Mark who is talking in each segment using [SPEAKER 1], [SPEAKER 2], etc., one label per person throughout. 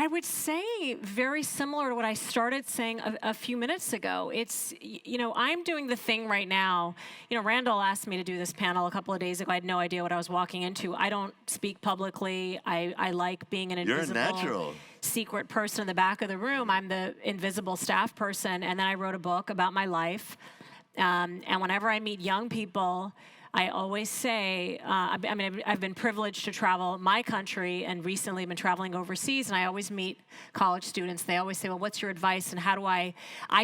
[SPEAKER 1] I would say very similar to what I started saying a few minutes ago. It's, I'm doing the thing right now. Randall asked me to do this panel a couple of days ago. I had no idea what I was walking into. I don't speak publicly. I like being an
[SPEAKER 2] You're a
[SPEAKER 1] invisible,
[SPEAKER 2] natural.
[SPEAKER 1] secret person in the back of the room. I'm the invisible staff person. And then I wrote a book about my life. And whenever I meet young people, I always say, I've been privileged to travel my country and recently been traveling overseas, and I always meet college students. They always say, well, what's your advice and how do I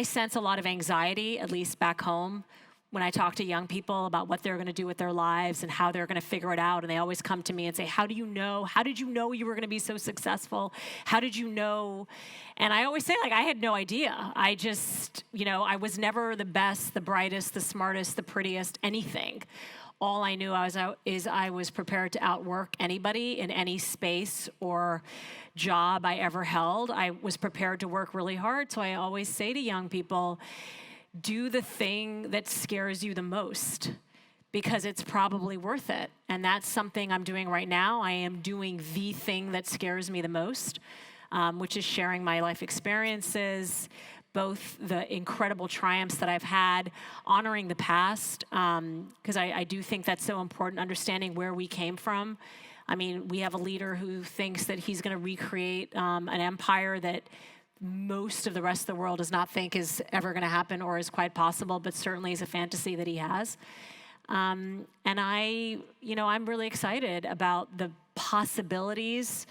[SPEAKER 1] sense a lot of anxiety, at least back home, when I talk to young people about what they're going to do with their lives and how they're going to figure it out. And they always come to me and say, how did you know you were going to be so successful? How did you know? And I always say, I had no idea. I just, I was never the best, the brightest, the smartest, the prettiest, anything. All I knew is I was prepared to outwork anybody in any space or job I ever held. I was prepared to work really hard. So I always say to young people, do the thing that scares you the most, because it's probably worth it. And that's something I'm doing right now. I am doing the thing that scares me the most, which is sharing my life experiences, both the incredible triumphs that I've had, honoring the past, because I do think that's so important, understanding where we came from. I mean, we have a leader who thinks that he's going to recreate an empire that most of the rest of the world does not think is ever going to happen or is quite possible, but certainly is a fantasy that he has. And I'm really excited about the possibilities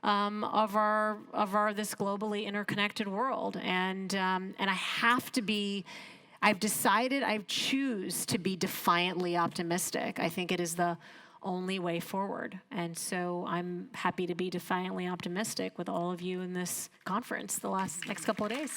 [SPEAKER 1] of our this globally interconnected world, and I've decided I choose to be defiantly optimistic. I think it is the only way forward, and so I'm happy to be defiantly optimistic with all of you in this conference the next couple of days.